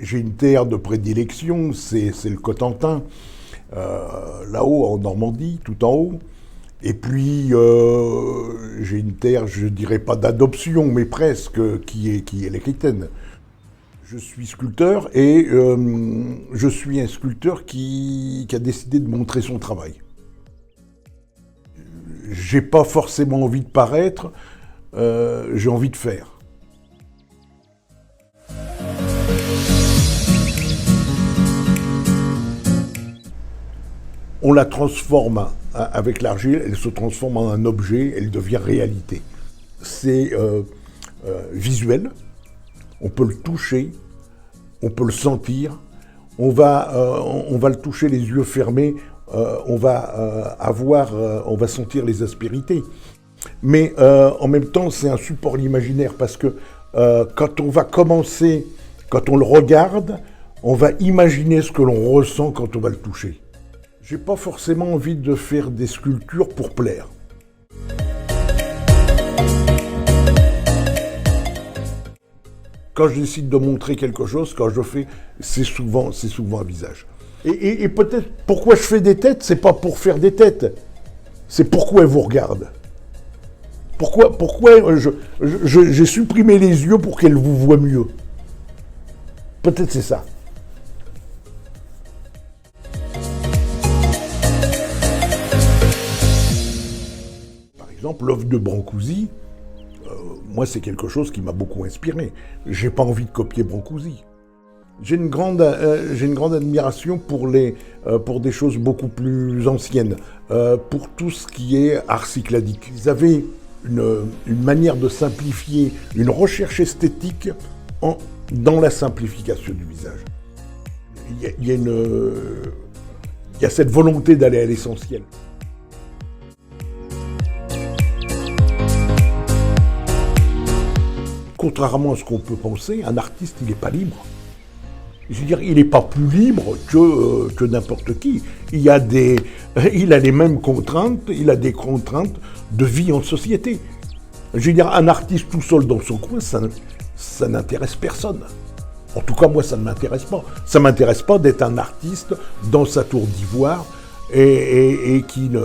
J'ai une terre de prédilection, c'est le Cotentin, là-haut en Normandie, tout en haut. Et puis j'ai une terre, je dirais pas d'adoption, mais presque, qui est l'Équitaine. Je suis sculpteur et je suis un sculpteur qui a décidé de montrer son travail. J'ai pas forcément envie de paraître, j'ai envie de faire. On la transforme avec l'argile, elle se transforme en un objet, elle devient réalité. C'est visuel, on peut le toucher, on peut le sentir, on va le toucher les yeux fermés, on va sentir les aspérités. Mais en même temps, c'est un support l'imaginaire parce que quand on va commencer, quand on le regarde, on va imaginer ce que l'on ressent quand on va le toucher. J'ai pas forcément envie de faire des sculptures pour plaire. Quand je décide de montrer quelque chose, quand je fais, c'est souvent un visage. Et peut-être, pourquoi je fais des têtes, c'est pas pour faire des têtes, c'est pourquoi elles vous regardent. Pourquoi j'ai supprimé les yeux pour qu'elles vous voient mieux. Peut-être c'est ça. Par exemple, l'œuvre de Brancusi, moi c'est quelque chose qui m'a beaucoup inspiré. J'ai pas envie de copier Brancusi. J'ai une grande admiration pour des choses beaucoup plus anciennes, pour tout ce qui est art cycladique. Ils avaient une manière de simplifier, une recherche esthétique dans la simplification du visage. Il y a cette volonté d'aller à l'essentiel. Contrairement à ce qu'on peut penser, un artiste, il n'est pas libre. Je veux dire, il n'est pas plus libre que n'importe qui. Il a les mêmes contraintes, il a des contraintes de vie en société. Je veux dire, un artiste tout seul dans son coin, ça n'intéresse personne. En tout cas, moi, ça ne m'intéresse pas. Ça ne m'intéresse pas d'être un artiste dans sa tour d'ivoire et qui ne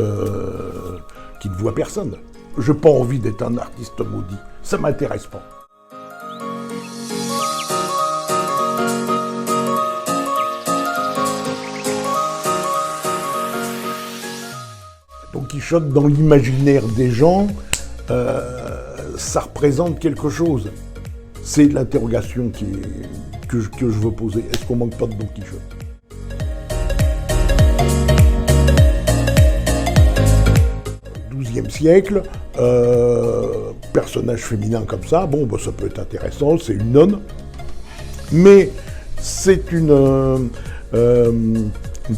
voit personne. Je n'ai pas envie d'être un artiste maudit. Ça ne m'intéresse pas. Don Quichotte, dans l'imaginaire des gens, ça représente quelque chose. C'est l'interrogation que je veux poser. Est-ce qu'on manque pas de Don Quichotte ? XIIe siècle, personnage féminin comme ça, bon, bah, ça peut être intéressant, c'est une nonne, mais c'est une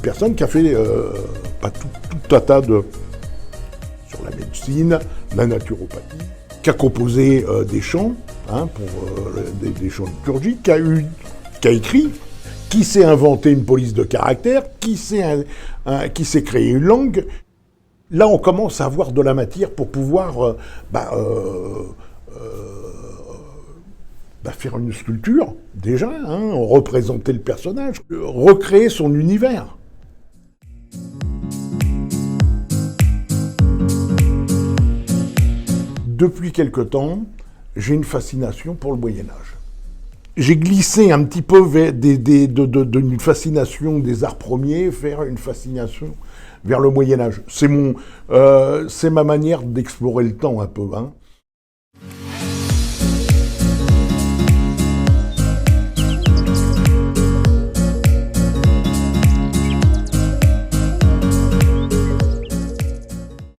personne qui a fait tout un tas sur la médecine, la naturopathie, qui a composé des chants, pour des chants liturgiques, qui a écrit, qui s'est inventé une police de caractère, qui s'est créé une langue. Là, on commence à avoir de la matière pour pouvoir faire une sculpture, déjà, représenter le personnage, recréer son univers. Depuis quelque temps, j'ai une fascination pour le Moyen-Âge. J'ai glissé un petit peu d'une fascination des arts premiers vers une fascination vers le Moyen-Âge. C'est ma manière d'explorer le temps un peu.